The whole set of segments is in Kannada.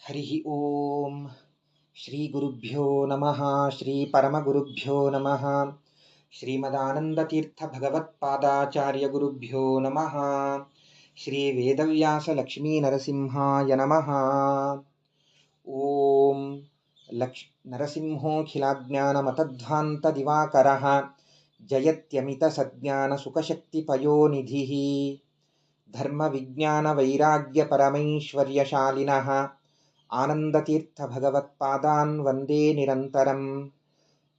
ಹರಿ ಓಂ ಶ್ರೀ ಗುರುಭ್ಯೋ ನಮಃ ಶ್ರೀ ಪರಮಗುರುಭ್ಯೋ ನಮಃ ಶ್ರೀಮದಾನಂದತೀರ್ಥ ಭಗವತ್ಪಾದಾಚಾರ್ಯ ಗುರುಭ್ಯೋ ನಮಃ ಶ್ರೀ ವೇದವ್ಯಾಸ ಲಕ್ಷ್ಮೀ ನರಸಿಂಹಾಯ ನಮಃ. ಓಂ ನರಸಿಂಹೋಖಿಲಾಜ್ಞಾನಮತಧ್ವಾಂತ ದಿವಾಕರಃ ಜಯತ್ಯಮಿತ ಸಜ್ಞಾನ ಸುಖಶಕ್ತಿಪಯೋನಿಧಿಃ ಧರ್ಮ ವಿಜ್ಞಾನ ವೈರಾಗ್ಯ ಪರಮೈಶ್ವರ್ಯಶಾಲಿನಃ ಆನಂದತೀರ್ಥ ಭಗವತ್ಪಾದಾನ್ ವಂದೇ ನಿರಂತರಂ.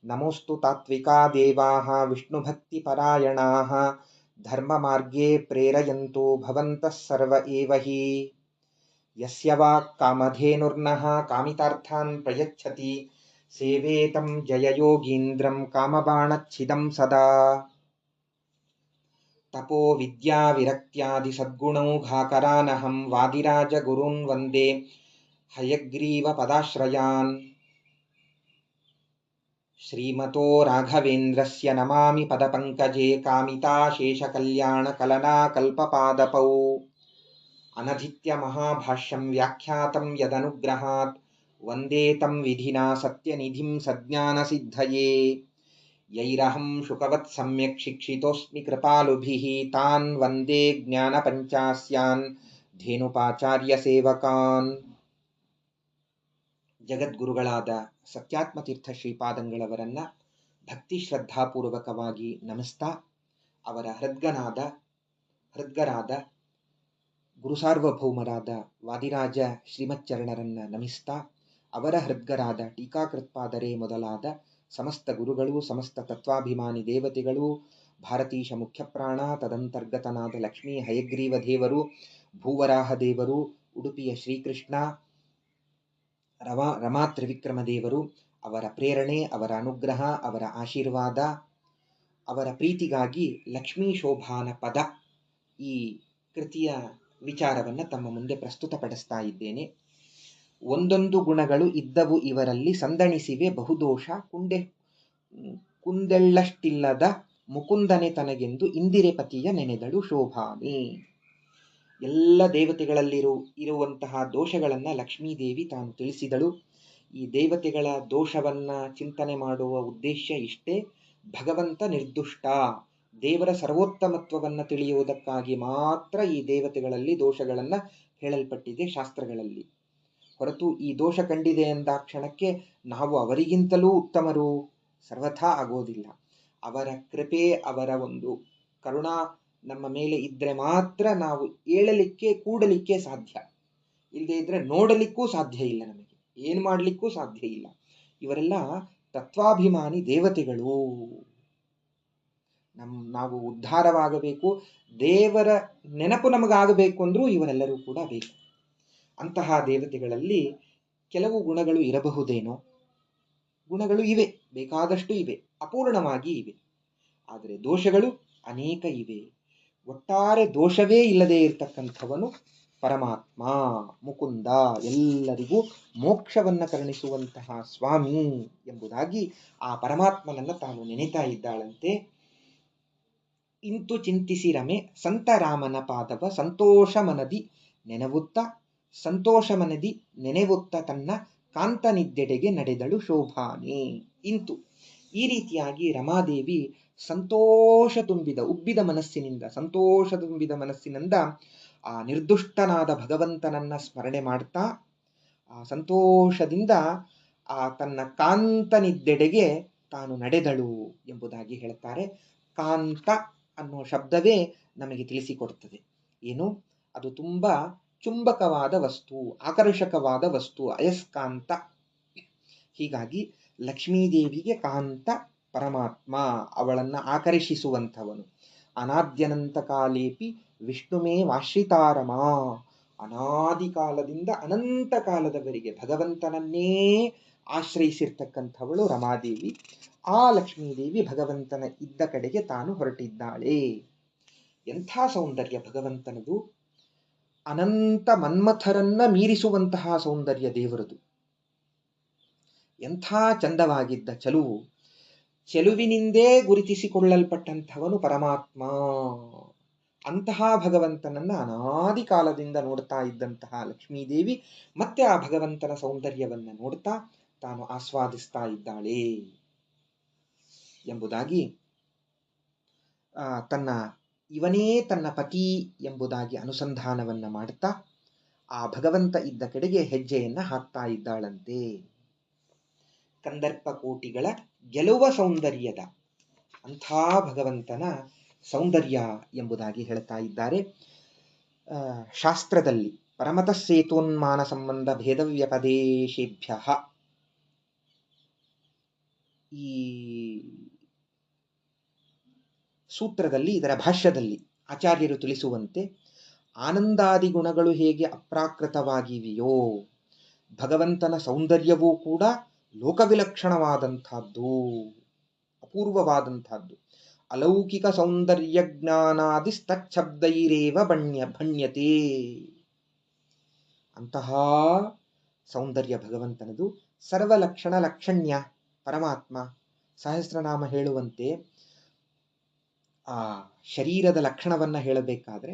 ನಮೋಸ್ತು ತಾತ್ವಿಕಾ ದೇವಾಃ ವಿಷ್ಣುಭಕ್ತಿಪರಾಯಣಾಃ ಧರ್ಮಮಾರ್ಗೇ ಪ್ರೇರಯಂತು ಭವಂತಃ ಸರ್ವ ಏವ ಹಿ. ಯಸ್ಯ ವಾಕ್ ಕಾಮಧೇನುರ್ನಃ ಕಾಮಿತಾರ್ಥಾನ್ ಪ್ರಯಚ್ಛತಿ ಸೇವೇತಂ ಜಯಯೋಗೀಂದ್ರಂ ಕಾಮಬಾಣಚ್ಛಿದಂ ಸದಾ. ತಪೋ ವಿದ್ಯಾ ವಿರಕ್ತ್ಯಾದಿ ಸದ್ಗುಣೌಘಾಕರಾನಹಂ ವಾದಿರಾಜ ಗುರುನ್ ವಂದೇ ಹಯಗ್ರೀವ ಪದಾಶ್ರಯಾನ್. ಶ್ರೀಮತೋ ರಾಘವೇಂದ್ರಸ್ಯ ನಮಾಮಿ ಪದಪಂಕಜೇ ಕಾಮಿತಾಶೇಷಕಲ್ಯಾಣ ಕಲನಾ ಕಲ್ಪಪಾದಪೌ. ಅನಧಿತ್ಯ ಮಹಾಭಾಷ್ಯಂ ವ್ಯಾಖ್ಯಾತಂ ಯದನುಗ್ರಹಾತ್ ವಂದೇ ತಂ ವಿಧಿನಾ ಸತ್ಯನಿಧಿಂ ಸಜ್ಞಾನಸಿದ್ಧಯೇ. ಯೈರಹಂ ಶುಕವತ್ ಸಮ್ಯಕ್ ಶಿಕ್ಷಿತೋಸ್ಮಿ ಕೃಪಾಲುಭಿಃ ತಾನ್ ವಂದೇ ಜ್ಞಾನಪಂಚಾಸ್ಯಾನ್ ಧೇನುಪಾಚಾರ್ಯ ಸೇವಕಾನ್. ಜಗದ್ಗುರುಗಳಾದ ಸತ್ಯಾತ್ಮತೀರ್ಥ ಶ್ರೀಪಾದಂಗಳವರನ್ನ ಭಕ್ತಿ ಶ್ರದ್ಧಾಪೂರ್ವಕವಾಗಿ ನಮಿಸ್ತಾ, ಅವರ ಹೃದ್ಗರಾದ ಗುರುಸಾರ್ವಭೌಮರಾದ ವಾದಿರಾಜ ಶ್ರೀಮಚ್ಚರಣರನ್ನ ನಮಿಸ್ತಾ, ಅವರ ಹೃದ್ಗರಾದ ಟೀಕಾಕೃತ್ಪಾದರೇ ಮೊದಲಾದ ಸಮಸ್ತ ಗುರುಗಳು, ಸಮಸ್ತ ತತ್ವಾಭಿಮಾನಿ ದೇವತೆಗಳು, ಭಾರತೀಶ ಮುಖ್ಯಪ್ರಾಣ, ತದಂತರ್ಗತನಾದ ಲಕ್ಷ್ಮೀ ಹಯಗ್ರೀವ ದೇವರು, ಭೂವರಾಹ ದೇವರು, ಉಡುಪಿಯ ಶ್ರೀಕೃಷ್ಣ, ರಮಾ ತ್ರಿವಿಕ್ರಮ ದೇವರು, ಅವರ ಪ್ರೇರಣೆ, ಅವರ ಅನುಗ್ರಹ, ಅವರ ಆಶೀರ್ವಾದ, ಅವರ ಪ್ರೀತಿಗಾಗಿ ಲಕ್ಷ್ಮೀ ಶೋಭಾನ ಪದ ಈ ಕೃತಿಯ ವಿಚಾರವನ್ನು ತಮ್ಮ ಮುಂದೆ ಪ್ರಸ್ತುತಪಡಿಸ್ತಾ ಇದ್ದೇನೆ. ಒಂದೊಂದು ಗುಣಗಳು ಇದ್ದವು ಇವರಲ್ಲಿ ಸಂದಣಿಸಿವೆ ಬಹುದೋಷ ಕುಂದೆಳ್ಳಷ್ಟಿಲ್ಲದ ಮುಕುಂದನೆ ತನಗೆಂದು ಇಂದಿರೆ ಪತಿಯ ನೆನೆದಳು ಶೋಭಾನೆ. ಎಲ್ಲ ದೇವತೆಗಳಲ್ಲಿರುವಂತಹ ದೋಷಗಳನ್ನು ಲಕ್ಷ್ಮೀದೇವಿ ತಾನು ತಿಳಿಸಿದಳು. ಈ ದೇವತೆಗಳ ದೋಷವನ್ನ ಚಿಂತನೆ ಮಾಡುವ ಉದ್ದೇಶ ಇಷ್ಟೇ, ಭಗವಂತ ನಿರ್ದುಷ್ಟ, ದೇವರ ಸರ್ವೋತ್ತಮತ್ವವನ್ನು ತಿಳಿಯುವುದಕ್ಕಾಗಿ ಮಾತ್ರ ಈ ದೇವತೆಗಳಲ್ಲಿ ದೋಷಗಳನ್ನು ಹೇಳಲ್ಪಟ್ಟಿದೆ ಶಾಸ್ತ್ರಗಳಲ್ಲಿ. ಹೊರತು ಈ ದೋಷ ಕಂಡಿದೆ ಎಂದಾಕ್ಷಣಕ್ಕೆ ನಾವು ಅವರಿಗಿಂತಲೂ ಉತ್ತಮರು ಸರ್ವಥಾ ಆಗೋದಿಲ್ಲ. ಅವರ ಕೃಪೆ, ಅವರ ಒಂದು ಕರುಣಾ ನಮ್ಮ ಮೇಲೆ ಇದ್ರೆ ಮಾತ್ರ ನಾವು ಏಳಲಿಕ್ಕೆ ಕೂಡಲಿಕ್ಕೆ ಸಾಧ್ಯ. ಇಲ್ಲದೆ ಇದ್ರೆ ನೋಡಲಿಕ್ಕೂ ಸಾಧ್ಯ ಇಲ್ಲ, ನಮಗೆ ಏನು ಮಾಡಲಿಕ್ಕೂ ಸಾಧ್ಯ ಇಲ್ಲ. ಇವರೆಲ್ಲ ತತ್ವಾಭಿಮಾನಿ ದೇವತೆಗಳು. ನಾವು ಉದ್ಧಾರವಾಗಬೇಕು, ದೇವರ ನೆನಪು ನಮಗಾಗಬೇಕು ಅಂದ್ರೂ ಇವರೆಲ್ಲರೂ ಕೂಡ ಬೇಕು. ಅಂತಹ ದೇವತೆಗಳಲ್ಲಿ ಕೆಲವು ಗುಣಗಳು ಇರಬಹುದೇನೋ, ಗುಣಗಳು ಇವೆ, ಬೇಕಾದಷ್ಟು ಇವೆ, ಅಪೂರ್ಣವಾಗಿ ಇವೆ. ಆದರೆ ದೋಷಗಳು ಅನೇಕ ಇವೆ. ಒಟ್ಟಾರೆ ದೋಷವೇ ಇಲ್ಲದೆ ಇರತಕ್ಕಂಥವನು ಪರಮಾತ್ಮ, ಮುಕುಂದ, ಎಲ್ಲರಿಗೂ ಮೋಕ್ಷವನ್ನು ಕರುಣಿಸುವಂತಹ ಸ್ವಾಮಿ ಎಂಬುದಾಗಿ ಆ ಪರಮಾತ್ಮನನ್ನ ತಾನು ನೆನೆತಾ ಇದ್ದಾಳಂತೆ. ಇಂತು ಚಿಂತಿಸಿರಮೆ ಸಂತರಾಮನ ಪಾದವ ಸಂತೋಷ ಮನದಿ ನೆನೆವುತ್ತ ತನ್ನ ಕಾಂತನಿದ್ದೆಡೆಗೆ ನಡೆದಳು ಶೋಭಾನೆ. ಇಂತು ಈ ರೀತಿಯಾಗಿ ರಮಾದೇವಿ ಉಬ್ಬಿದ ಮನಸ್ಸಿನಿಂದ ಆ ನಿರ್ದುಷ್ಟನಾದ ಭಗವಂತನನ್ನ ಸ್ಮರಣೆ ಮಾಡ್ತಾ, ಆ ಸಂತೋಷದಿಂದ ಆ ತನ್ನ ಕಾಂತನಿದ್ದೆಡೆಗೆ ತಾನು ನಡೆದಳು ಎಂಬುದಾಗಿ ಹೇಳ್ತಾರೆ. ಕಾಂತ ಅನ್ನೋ ಶಬ್ದವೇ ನಮಗೆ ತಿಳಿಸಿಕೊಡ್ತದೆ ಏನು, ಅದು ತುಂಬಾ ಚುಂಬಕವಾದ ವಸ್ತು, ಆಕರ್ಷಕವಾದ ವಸ್ತು, ಅಯಸ್ಕಾಂತ. ಹೀಗಾಗಿ ಲಕ್ಷ್ಮೀದೇವಿಗೆ ಕಾಂತ ಪರಮಾತ್ಮ, ಅವಳನ್ನ ಆಕರ್ಷಿಸುವಂಥವನು. ಅನಾದ್ಯನಂತ ಕಾಲೇಪಿ ವಿಷ್ಣುಮೇ ವಾಶ್ರಿತಾರಮ, ಅನಾದಿ ಕಾಲದಿಂದ ಅನಂತ ಕಾಲದವರೆಗೆ ಭಗವಂತನನ್ನೇ ಆಶ್ರಯಿಸಿರ್ತಕ್ಕಂಥವಳು ರಮಾದೇವಿ. ಆ ಲಕ್ಷ್ಮೀದೇವಿ ಭಗವಂತನ ಇದ್ದ ಕಡೆಗೆ ತಾನು ಹೊರಟಿದ್ದಾಳೆ. ಎಂಥ ಸೌಂದರ್ಯ ಭಗವಂತನದು! ಅನಂತ ಮನ್ಮಥರನ್ನ ಮೀರಿಸುವಂತಹ ಸೌಂದರ್ಯ ದೇವರದು. ಎಂಥ ಚಂದವಾಗಿದ್ದ ಚೆಲುವಿನಿಂದೇ ಗುರುತಿಸಿಕೊಳ್ಳಲ್ಪಟ್ಟಂಥವನು ಪರಮಾತ್ಮ. ಅಂತಹ ಭಗವಂತನನ್ನ ಅನಾದಿ ಕಾಲದಿಂದ ನೋಡ್ತಾ ಇದ್ದಂತಹ ಲಕ್ಷ್ಮೀದೇವಿ ಮತ್ತೆ ಆ ಭಗವಂತನ ಸೌಂದರ್ಯವನ್ನ ನೋಡ್ತಾ ತಾನು ಆಸ್ವಾದಿಸ್ತಾ ಇದ್ದಾಳೆ ಎಂಬುದಾಗಿ ತನ್ನ ಇವನೇ ತನ್ನ ಪತಿ ಎಂಬುದಾಗಿ ಅನುಸಂಧಾನವನ್ನ ಮಾಡ್ತಾ ಆ ಭಗವಂತ ಇದ್ದ ಕಡೆಗೆ ಹೆಜ್ಜೆಯನ್ನ ಹಾಕ್ತಾ ಇದ್ದಾಳಂತೆ. ಕಂದರ್ಪ ಕೋಟಿಗಳ ಗೆಲುವ ಸೌಂದರ್ಯದ ಅಂಥ ಭಗವಂತನ ಸೌಂದರ್ಯ ಎಂಬುದಾಗಿ ಹೇಳ್ತಾ ಇದ್ದಾರೆ. ಶಾಸ್ತ್ರದಲ್ಲಿ ಪರಮತಃ ಸೇತೋನ್ಮಾನ ಸಂಬಂಧ ಭೇದವ್ಯಪದೇಶೇಭ್ಯ ಈ ಸೂತ್ರದಲ್ಲಿ, ಇದರ ಭಾಷ್ಯದಲ್ಲಿ ಆಚಾರ್ಯರು ತಿಳಿಸುವಂತೆ ಆನಂದಾದಿ ಗುಣಗಳು ಹೇಗೆ ಅಪ್ರಾಕೃತವಾಗಿವೆಯೋ ಭಗವಂತನ ಸೌಂದರ್ಯವೂ ಕೂಡ ಲೋಕವಿಲಕ್ಷಣವಾದಂಥದ್ದು, ಅಪೂರ್ವವಾದಂಥದ್ದು. ಅಲೌಕಿಕ ಸೌಂದರ್ಯ ಜ್ಞಾನಾದಿ ಸ್ತಚ್ಛಬ್ದೈರೇವ ಭಣ್ಯತೆ. ಅಂತಹ ಸೌಂದರ್ಯ ಭಗವಂತನದು. ಸರ್ವಲಕ್ಷಣ ಲಕ್ಷಣ್ಯ ಪರಮಾತ್ಮ. ಸಹಸ್ರನಾಮ ಹೇಳುವಂತೆ ಆ ಶರೀರದ ಲಕ್ಷಣವನ್ನ ಹೇಳಬೇಕಾದ್ರೆ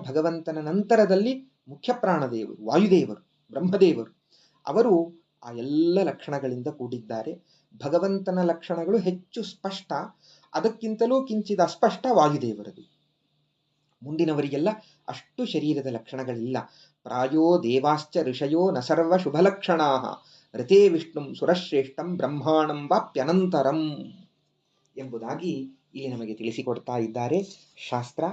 ಭಗವಂತನ ನಂತರದಲ್ಲಿ ಮುಖ್ಯ ಪ್ರಾಣದೇವರು, ವಾಯುದೇವರು, ಬ್ರಹ್ಮದೇವರು ಅವರು ಆ ಎಲ್ಲ ಲಕ್ಷಣಗಳಿಂದ ಕೂಡಿದ್ದಾರೆ. ಭಗವಂತನ ಲಕ್ಷಣಗಳು ಹೆಚ್ಚು ಸ್ಪಷ್ಟ, ಅದಕ್ಕಿಂತಲೂ ಕಿಂಚಿದ ಅಸ್ಪಷ್ಟ ವಾಯುದೇವರದು. ಮುಂದಿನವರಿಗೆಲ್ಲ ಅಷ್ಟು ಶರೀರದ ಲಕ್ಷಣಗಳಿಲ್ಲ. ಪ್ರಾಯೋ ದೇವಾಶ್ಚ ಋಷಯೋ ನ ಸರ್ವ ಶುಭಲಕ್ಷಣಾ ರತೆ ವಿಷ್ಣುಂ ಸುರಶ್ರೇಷ್ಠಂ ಬ್ರಹ್ಮಾಣಂ ವಾಪ್ಯನಂತರಂ ಎಂಬುದಾಗಿ ಇಲ್ಲಿ ನಮಗೆ ತಿಳಿಸಿಕೊಡ್ತಾ ಇದ್ದಾರೆ ಶಾಸ್ತ್ರ.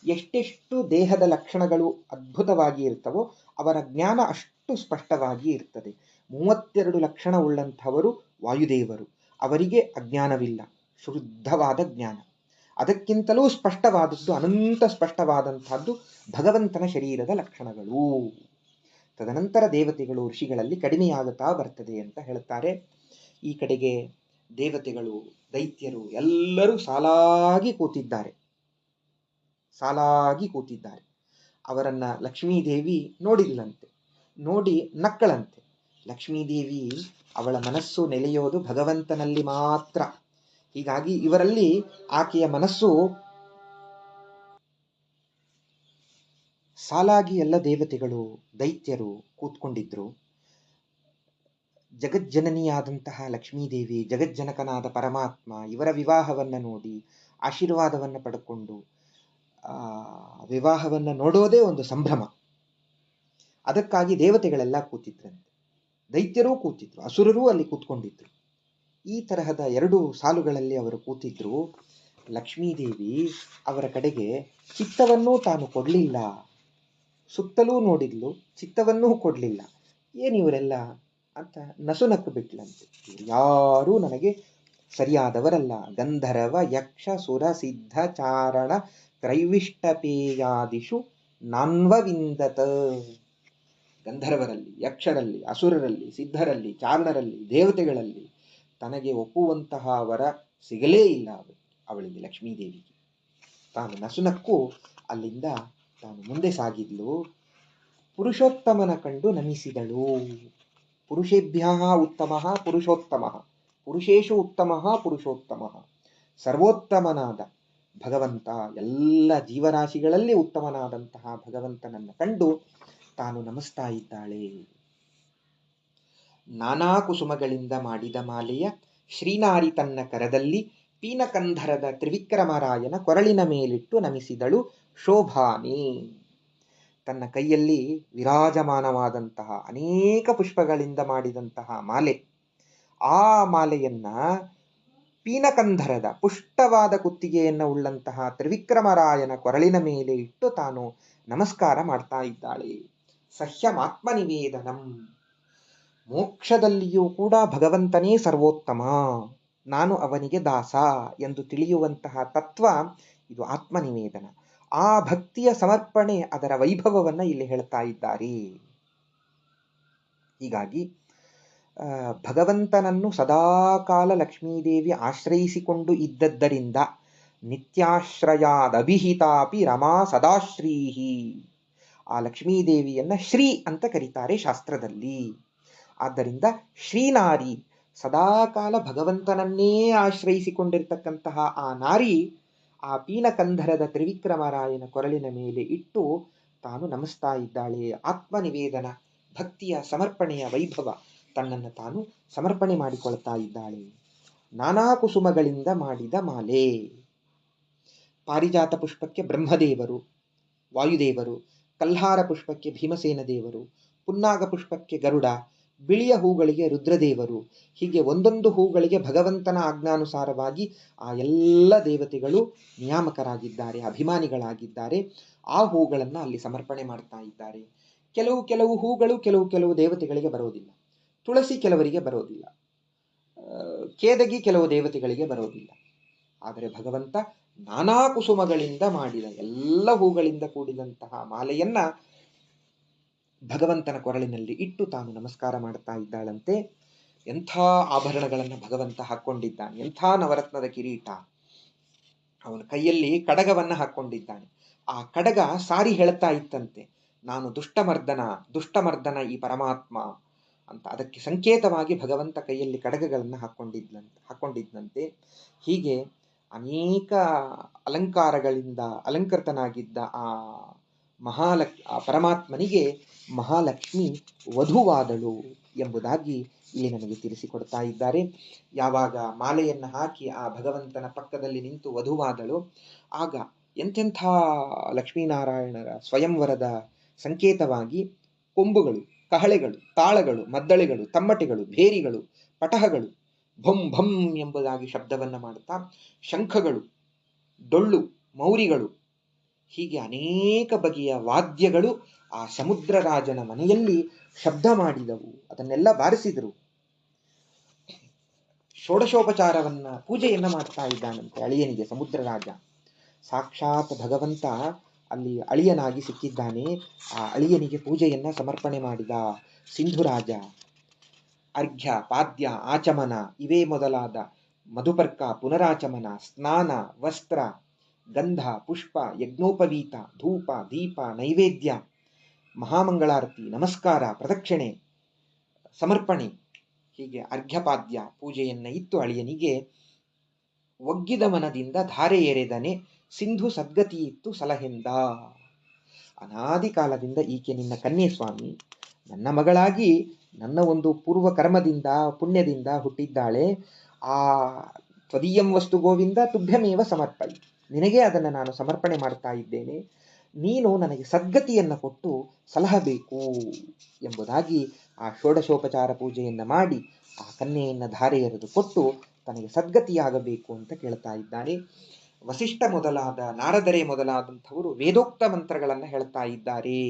ಎಷ್ಟೆಷ್ಟು ದೇಹದ ಲಕ್ಷಣಗಳು ಅದ್ಭುತವಾಗಿ ಇರ್ತವೋ ಅವರ ಜ್ಞಾನ ಅಷ್ಟು ಸ್ಪಷ್ಟವಾಗಿ ಇರ್ತದೆ. 32 ಲಕ್ಷಣ ಉಳ್ಳಂಥವರು ವಾಯುದೇವರು, ಅವರಿಗೆ ಅಜ್ಞಾನವಿಲ್ಲ, ಶುದ್ಧವಾದ ಜ್ಞಾನ. ಅದಕ್ಕಿಂತಲೂ ಸ್ಪಷ್ಟವಾದದ್ದು, ಅನಂತ ಸ್ಪಷ್ಟವಾದಂತಹದ್ದು ಭಗವಂತನ ಶರೀರದ ಲಕ್ಷಣಗಳು. ತದನಂತರ ದೇವತೆಗಳು ಋಷಿಗಳಲ್ಲಿ ಕಡಿಮೆಯಾಗುತ್ತಾ ಬರ್ತದೆ ಅಂತ ಹೇಳ್ತಾರೆ. ಈ ಕಡೆಗೆ ದೇವತೆಗಳು, ದೈತ್ಯರು ಎಲ್ಲರೂ ಸಾಲಾಗಿ ಕೂತಿದ್ದಾರೆ. ಅವರನ್ನ ಲಕ್ಷ್ಮೀದೇವಿ ನೋಡಿದ್ಲಂತೆ, ನೋಡಿ ನಕ್ಕಳಂತೆ. ಲಕ್ಷ್ಮೀದೇವಿ ಅವಳ ಮನಸ್ಸು ನೆಲೆಯೋದು ಭಗವಂತನಲ್ಲಿ ಮಾತ್ರ. ಹೀಗಾಗಿ ಇವರಲ್ಲಿ ಆಕೆಯ ಮನಸ್ಸು ಸಾಲಾಗಿ ಎಲ್ಲ ದೇವತೆಗಳು, ದೈತ್ಯರು ಕೂತ್ಕೊಂಡಿದ್ರು. ಜಗಜ್ಜನನಿಯಾದಂತಹ ಲಕ್ಷ್ಮೀದೇವಿ, ಜಗಜ್ಜನಕನಾದ ಪರಮಾತ್ಮ ಇವರ ವಿವಾಹವನ್ನ ನೋಡಿ ಆಶೀರ್ವಾದವನ್ನ ಪಡ್ಕೊಂಡು ವಿವಾಹವನ್ನ ನೋಡೋದೇ ಒಂದು ಸಂಭ್ರಮ. ಅದಕ್ಕಾಗಿ ದೇವತೆಗಳೆಲ್ಲ ಕೂತಿದ್ರಂತೆ, ದೈತ್ಯರೂ ಕೂತಿದ್ರು, ಅಸುರರೂ ಅಲ್ಲಿ ಕೂತ್ಕೊಂಡಿದ್ರು. ಈ ತರಹದ 2 ಸಾಲುಗಳಲ್ಲಿ ಅವರು ಕೂತಿದ್ರು. ಲಕ್ಷ್ಮೀದೇವಿ ಅವರ ಕಡೆಗೆ ಚಿತ್ತವನ್ನೂ ತಾನು ಕೊಡಲಿಲ್ಲ. ಸುತ್ತಲೂ ನೋಡಿದ್ಲು, ಚಿತ್ತವನ್ನೂ ಕೊಡಲಿಲ್ಲ. ಏನಿವರೆಲ್ಲ ಅಂತ ನಸುನಕ್ಕು ಬಿಟ್ಲಂತೆ. ಯಾರೂ ನನಗೆ ಸರಿಯಾದವರಲ್ಲ. ಗಂಧರ್ವ ಯಕ್ಷ ಸುರ ಸಿದ್ಧ ಚಾರಣ ಕ್ರೈವಿಷ್ಟಪೇಯಾದಿಷು ನಾನ್ವವಿಂದತ. ಗಂಧರ್ವರಲ್ಲಿ, ಯಕ್ಷರಲ್ಲಿ, ಅಸುರರಲ್ಲಿ, ಸಿದ್ಧರಲ್ಲಿ, ಚಾರಣರಲ್ಲಿ, ದೇವತೆಗಳಲ್ಲಿ ತನಗೆ ಒಪ್ಪುವಂತಹ ವರ ಸಿಗಲೇ ಇಲ್ಲ ಅವಳಿಗೆ, ಲಕ್ಷ್ಮೀದೇವಿಗೆ. ತಾನು ನಸುನಕ್ಕೂ ಅಲ್ಲಿಂದ ತಾನು ಮುಂದೆ ಸಾಗಿದ್ಲು. ಪುರುಷೋತ್ತಮನ ಕಂಡು ನಮಿಸಿದಳು. ಪುರುಷೇಭ್ಯ ಉತ್ತಮ ಪುರುಷೋತ್ತಮ, ಪುರುಷೇಶು ಉತ್ತಮ ಪುರುಷೋತ್ತಮ. ಸರ್ವೋತ್ತಮನಾದ ಭಗವಂತ, ಎಲ್ಲ ಜೀವರಾಶಿಗಳಲ್ಲಿ ಉತ್ತಮನಾದಂತಹ ಭಗವಂತನನ್ನು ಕಂಡು ತಾನು ನಮಿಸ್ತಾ ಇದ್ದಾಳೆ. ನಾನಾ ಕುಸುಮಗಳಿಂದ ಮಾಡಿದ ಮಾಲೆಯ ಶ್ರೀನಾರಿ ತನ್ನ ಕರದಲ್ಲಿ ಪೀನಕಂಧರದ ತ್ರಿವಿಕ್ರಮರಾಯನ ಕೊರಳಿನ ಮೇಲಿಟ್ಟು ನಮಿಸಿದಳು ಶೋಭಾನಿ. ತನ್ನ ಕೈಯಲ್ಲಿ ವಿರಾಜಮಾನವಾದಂತಹ ಅನೇಕ ಪುಷ್ಪಗಳಿಂದ ಮಾಡಿದಂತಹ ಮಾಲೆ, ಆ ಮಾಲೆಯನ್ನ ಪೀನಕಂಧರದ ಪುಷ್ಟವಾದ ಕುತ್ತಿಗೆಯನ್ನು ಉಳ್ಳಂತಹ ತ್ರಿವಿಕ್ರಮರಾಯನ ಕೊರಳಿನ ಮೇಲೆ ಇಟ್ಟು ತಾನು ನಮಸ್ಕಾರ ಮಾಡ್ತಾ ಇದ್ದಾಳೆ. ಸಹ್ಯಮಾತ್ಮನಿವೇದನಂ. ಮೋಕ್ಷದಲ್ಲಿಯೂ ಕೂಡ ಭಗವಂತನೇ ಸರ್ವೋತ್ತಮ, ನಾನು ಅವನಿಗೆ ದಾಸ ಎಂದು ತಿಳಿಯುವಂತಹ ತತ್ವ ಇದು ಆತ್ಮನಿವೇದನ. ಆ ಭಕ್ತಿಯ ಸಮರ್ಪಣೆ, ಅದರ ವೈಭವವನ್ನು ಇಲ್ಲಿ ಹೇಳ್ತಾ ಇದ್ದಾರೆ. ಹೀಗಾಗಿ ಭಗವಂತನನ್ನು ಸದಾಕಾಲ ಲಕ್ಷ್ಮೀದೇವಿ ಆಶ್ರಯಿಸಿಕೊಂಡು ಇದ್ದದ್ದರಿಂದ ನಿತ್ಯಾಶ್ರಯಾದಭಿಹಿತಾಪಿ ರಮಾ ಸದಾಶ್ರೀಹಿ. ಆ ಲಕ್ಷ್ಮೀದೇವಿಯನ್ನ ಶ್ರೀ ಅಂತ ಕರೀತಾರೆ ಶಾಸ್ತ್ರದಲ್ಲಿ. ಆದ್ದರಿಂದ ಶ್ರೀನಾರಿ, ಸದಾಕಾಲ ಭಗವಂತನನ್ನೇ ಆಶ್ರಯಿಸಿಕೊಂಡಿರ್ತಕ್ಕಂತಹ ಆ ನಾರಿ ಆ ಪೀನಕಂಧರದ ತ್ರಿವಿಕ್ರಮರಾಯನ ಕೊರಳಿನ ಮೇಲೆ ಇಟ್ಟು ತಾನು ನಮಿಸ್ತಾ ಇದ್ದಾಳೆ. ಆತ್ಮನಿವೇದನ, ಭಕ್ತಿಯ ಸಮರ್ಪಣೆಯ ವೈಭವ, ತನ್ನನ್ನು ತಾನು ಸಮರ್ಪಣೆ ಮಾಡಿಕೊಳ್ತಾ ಇದ್ದಾಳೆ. ನಾನಾ ಕುಸುಮಗಳಿಂದ ಮಾಡಿದ ಮಾಲೆ. ಪಾರಿಜಾತ ಪುಷ್ಪಕ್ಕೆ ಬ್ರಹ್ಮದೇವರು, ವಾಯುದೇವರು, ಕಲ್ಹಾರ ಪುಷ್ಪಕ್ಕೆ ಭೀಮಸೇನ ದೇವರು, ಪುನ್ನಾಗ ಪುಷ್ಪಕ್ಕೆ ಗರುಡ, ಬಿಳಿಯ ಹೂಗಳಿಗೆ ರುದ್ರದೇವರು, ಹೀಗೆ ಒಂದೊಂದು ಹೂಗಳಿಗೆ ಭಗವಂತನ ಆಜ್ಞಾನುಸಾರವಾಗಿ ಆ ಎಲ್ಲ ದೇವತೆಗಳು ನಿಯಾಮಕರಾಗಿದ್ದಾರೆ, ಅಭಿಮಾನಿಗಳಾಗಿದ್ದಾರೆ. ಆ ಹೂಗಳನ್ನು ಅಲ್ಲಿ ಸಮರ್ಪಣೆ ಮಾಡ್ತಾ ಇದ್ದಾರೆ. ಕೆಲವು ಹೂಗಳು ಕೆಲವು ದೇವತೆಗಳಿಗೆ ಬರೋದಿಲ್ಲ. ತುಳಸಿ ಕೆಲವರಿಗೆ ಬರೋದಿಲ್ಲ, ಕೇದಗಿ ಕೆಲವು ದೇವತೆಗಳಿಗೆ ಬರೋದಿಲ್ಲ. ಆದರೆ ಭಗವಂತ ನಾನಾ ಕುಸುಮಗಳಿಂದ ಮಾಡಿದ ಎಲ್ಲ ಹೂಗಳಿಂದ ಕೂಡಿದಂತಹ ಮಾಲೆಯನ್ನ ಭಗವಂತನ ಕೊರಳಿನಲ್ಲಿ ಇಟ್ಟು ತಾನು ನಮಸ್ಕಾರ ಮಾಡ್ತಾ ಇದ್ದಾಳಂತೆ. ಎಂಥ ಆಭರಣಗಳನ್ನು ಭಗವಂತ ಹಾಕ್ಕೊಂಡಿದ್ದಾನೆ, ಎಂಥ ನವರತ್ನದ ಕಿರೀಟ. ಅವನ ಕೈಯಲ್ಲಿ ಕಡಗವನ್ನ ಹಾಕ್ಕೊಂಡಿದ್ದಾನೆ. ಆ ಕಡಗ ಸಾರಿ ಹೇಳ್ತಾ ಇತ್ತಂತೆ, ನಾನು ದುಷ್ಟಮರ್ದನ ಈ ಪರಮಾತ್ಮ ಅಂತ. ಅದಕ್ಕೆ ಸಂಕೇತವಾಗಿ ಭಗವಂತ ಕೈಯಲ್ಲಿ ಕಡಗಗಳನ್ನು ಹಾಕ್ಕೊಂಡಿದ್ದಂತೆ. ಹೀಗೆ ಅನೇಕ ಅಲಂಕಾರಗಳಿಂದ ಅಲಂಕೃತನಾಗಿದ್ದ ಆ ಪರಮಾತ್ಮನಿಗೆ ಮಹಾಲಕ್ಷ್ಮಿ ವಧುವಾದಳು ಎಂಬುದಾಗಿ ಇಲ್ಲಿ ನಮಗೆ ತಿಳಿಸಿಕೊಡ್ತಾ ಇದ್ದಾರೆ. ಯಾವಾಗ ಮಾಲೆಯನ್ನು ಹಾಕಿ ಆ ಭಗವಂತನ ಪಕ್ಕದಲ್ಲಿ ನಿಂತು ವಧುವಾದಳು, ಆಗ ಎಂತೆಂಥ ಲಕ್ಷ್ಮೀನಾರಾಯಣರ ಸ್ವಯಂವರದ ಸಂಕೇತವಾಗಿ ಕೊಂಬುಗಳು, ಕಹಳೆಗಳು, ತಾಳಗಳು, ಮದ್ದಳೆಗಳು, ತಮ್ಮಟೆಗಳು, ಭೇರಿಗಳು, ಪಟಹಗಳು ಭಂ ಭಂ ಎಂಬುದಾಗಿ ಶಬ್ದವನ್ನು ಮಾಡುತ್ತಾ, ಶಂಖಗಳು, ಡೊಳ್ಳು, ಮೌರಿಗಳು, ಹೀಗೆ ಅನೇಕ ಬಗೆಯ ವಾದ್ಯಗಳು ಆ ಸಮುದ್ರ ರಾಜನ ಮನೆಯಲ್ಲಿ ಶಬ್ದ ಮಾಡಿದವು. ಅದನ್ನೆಲ್ಲ ಬಾರಿಸಿದರು. ಷೋಡಶೋಪಚಾರವನ್ನ, ಪೂಜೆಯನ್ನ ಮಾಡ್ತಾ ಇದ್ದಾನಂತೆ ಅಳಿಯನಿಗೆ ಸಮುದ್ರ ರಾಜ. ಸಾಕ್ಷಾತ್ ಭಗವಂತ ಅಲ್ಲಿ ಅಳಿಯನಾಗಿ ಸಿಕ್ಕಿದ್ದಾನೆ. ಆ ಅಳಿಯನಿಗೆ ಪೂಜೆಯನ್ನ ಸಮರ್ಪಣೆ ಮಾಡಿದ ಸಿಂಧುರಾಜ. ಅರ್ಘ್ಯ, ಪಾದ್ಯ, ಆಚಮನ ಇವೇ ಮೊದಲಾದ ಮಧುಪರ್ಕ, ಪುನರಾಚಮನ, ಸ್ನಾನ, ವಸ್ತ್ರ, ಗಂಧ, ಪುಷ್ಪ, ಯಜ್ಞೋಪವೀತ, ಧೂಪ, ದೀಪ, ನೈವೇದ್ಯ, ಮಹಾಮಂಗಳಾರತಿ, ನಮಸ್ಕಾರ, ಪ್ರದಕ್ಷಿಣೆ, ಸಮರ್ಪಣೆ, ಹೀಗೆ ಅರ್ಘ್ಯಪಾದ್ಯ ಪೂಜೆಯನ್ನ ಇತ್ತು ಅಳಿಯನಿಗೆ. ಒಗ್ಗಿದ ಮನದಿಂದ ಧಾರೆ ಎರೆದನೆ ಸಿಂಧು ಸದ್ಗತಿ ಇತ್ತು ಸಲಹೆಂದ. ಅನಾದಿ ಕಾಲದಿಂದ ಈಕೆ ನಿನ್ನ ಕನ್ಯೆ ಸ್ವಾಮಿ, ನನ್ನ ಮಗಳಾಗಿ ನನ್ನ ಒಂದು ಪೂರ್ವ ಕರ್ಮದಿಂದ ಪುಣ್ಯದಿಂದ ಹುಟ್ಟಿದ್ದಾಳೆ. ಆ ತ್ವದೀಯಂ ವಸ್ತು ಗೋವಿಂದ ತುಭ್ಯಮೇವ ಸಮರ್ಪಯಿ, ನಿನಗೆ ಅದನ್ನು ನಾನು ಸಮರ್ಪಣೆ ಮಾಡ್ತಾ ಇದ್ದೇನೆ. ನೀನು ನನಗೆ ಸದ್ಗತಿಯನ್ನು ಕೊಟ್ಟು ಸಲಹಬೇಕು ಎಂಬುದಾಗಿ ಆ ಷೋಡಶೋಪಚಾರ ಪೂಜೆಯನ್ನು ಮಾಡಿ ಆ ಕನ್ಯೆಯನ್ನು ಧಾರೆ ಎರೆದು ಕೊಟ್ಟು ತನಗೆ ಸದ್ಗತಿಯಾಗಬೇಕು ಅಂತ ಕೇಳ್ತಾ ಇದ್ದಾನೆ. ವಸಿಷ್ಠ ಮೊದಲಾದ, ನಾರದರೆ ಮೊದಲಾದಂಥವರು ವೇದೋಕ್ತ ಮಂತ್ರಗಳನ್ನು ಹೇಳ್ತಾ ಇದ್ದಾರೆ.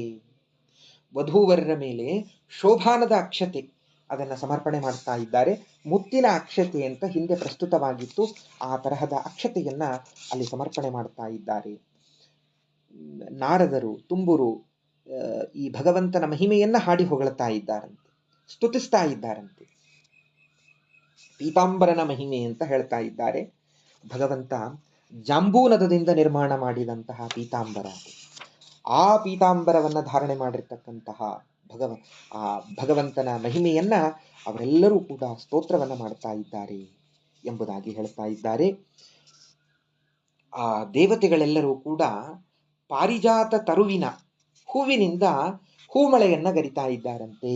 ವಧೂವರರ ಮೇಲೆ ಶೋಭಾನದ ಅಕ್ಷತೆ ಅದನ್ನು ಸಮರ್ಪಣೆ ಮಾಡ್ತಾ ಇದ್ದಾರೆ. ಮುತ್ತಿನ ಅಕ್ಷತೆ ಅಂತ ಹಿಂದೆ ಪ್ರಸ್ತುತವಾಗಿತ್ತು, ಆ ತರಹದ ಅಕ್ಷತೆಯನ್ನ ಅಲ್ಲಿ ಸಮರ್ಪಣೆ ಮಾಡ್ತಾ ಇದ್ದಾರೆ. ನಾರದರು, ತುಂಬುರು ಈ ಭಗವಂತನ ಮಹಿಮೆಯನ್ನ ಹಾಡಿ ಹೊಗಳ್ತಾ ಇದ್ದಾರಂತೆ, ಸ್ತುತಿಸ್ತಾ ಇದ್ದಾರಂತೆ. ಪೀತಾಂಬರನ ಮಹಿಮೆ ಅಂತ ಹೇಳ್ತಾ ಇದ್ದಾರೆ. ಭಗವಂತ ಜಾಂಬೂನದದಿಂದ ನಿರ್ಮಾಣ ಮಾಡಿದಂತಹ ಪೀತಾಂಬರ, ಆ ಪೀತಾಂಬರವನ್ನ ಧಾರಣೆ ಮಾಡಿರ್ತಕ್ಕಂತಹ ಆ ಭಗವಂತನ ಮಹಿಮೆಯನ್ನ ಅವರೆಲ್ಲರೂ ಕೂಡ ಸ್ತೋತ್ರವನ್ನ ಮಾಡ್ತಾ ಇದ್ದಾರೆ ಎಂಬುದಾಗಿ ಹೇಳ್ತಾ ಇದ್ದಾರೆ. ಆ ದೇವತೆಗಳೆಲ್ಲರೂ ಕೂಡ ಪಾರಿಜಾತ ತರುವಿನ ಹೂವಿನಿಂದ ಹೂಮಳೆಯನ್ನ ಗರಿತಾ ಇದ್ದಾರಂತೆ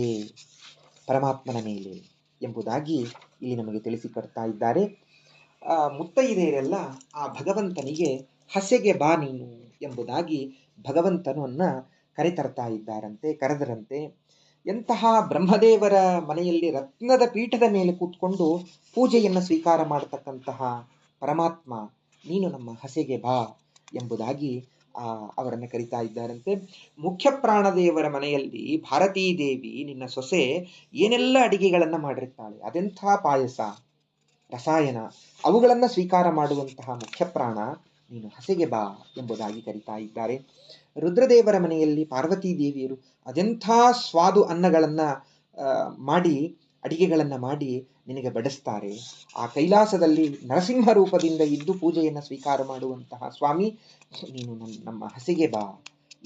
ಪರಮಾತ್ಮನ ಮೇಲೆ ಎಂಬುದಾಗಿ ಇಲ್ಲಿ ನಮಗೆ ತಿಳಿಸಿಕೊಡ್ತಾ ಇದ್ದಾರೆ. ಮುತ್ತೈದೆಯರೆಲ್ಲ ಆ ಭಗವಂತನಿಗೆ ಹಸೆಗೆ ಬಾ ನೀನು ಎಂಬುದಾಗಿ ಭಗವಂತನನ್ನ ಕರೆತರ್ತಾ ಇದ್ದಾರಂತೆ, ಕರೆದರಂತೆ. ಎಂತಹ ಬ್ರಹ್ಮದೇವರ ಮನೆಯಲ್ಲಿ ರತ್ನದ ಪೀಠದ ಮೇಲೆ ಕೂತ್ಕೊಂಡು ಪೂಜೆಯನ್ನು ಸ್ವೀಕಾರ ಮಾಡತಕ್ಕಂತಹ ಪರಮಾತ್ಮ, ನೀನು ನಮ್ಮ ಹಸೆಗೆ ಬಾ ಎಂಬುದಾಗಿ ಅವರನ್ನು ಕರೀತಾ ಇದ್ದಾರಂತೆ. ಮುಖ್ಯ ಪ್ರಾಣದೇವರ ಮನೆಯಲ್ಲಿ ಭಾರತೀ ದೇವಿ ನಿನ್ನ ಸೊಸೆ ಏನೆಲ್ಲ ಅಡಿಗೆಗಳನ್ನು ಮಾಡಿರ್ತಾಳೆ, ಅದೆಂಥ ಪಾಯಸ, ರಸಾಯನ, ಅವುಗಳನ್ನು ಸ್ವೀಕಾರ ಮಾಡುವಂತಹ ಮುಖ್ಯ ಪ್ರಾಣ ನೀನು ಹಸೆಗೆ ಬಾ ಎಂಬುದಾಗಿ ಕರೀತಾ ಇದ್ದಾರೆ. ರುದ್ರದೇವರ ಮನೆಯಲ್ಲಿ ಪಾರ್ವತೀ ದೇವಿಯರು ಅದೆಂಥ ಸ್ವಾದು ಅನ್ನಗಳನ್ನ ಮಾಡಿ, ಅಡಿಗೆಗಳನ್ನು ಮಾಡಿ ನಿನಗೆ ಬಡಿಸ್ತಾರೆ. ಆ ಕೈಲಾಸದಲ್ಲಿ ನರಸಿಂಹ ರೂಪದಿಂದ ಇದ್ದು ಪೂಜೆಯನ್ನು ಸ್ವೀಕಾರ ಮಾಡುವಂತಹ ಸ್ವಾಮಿ ನೀನು ನಮ್ಮ ಹಸೆಗೆ ಬಾ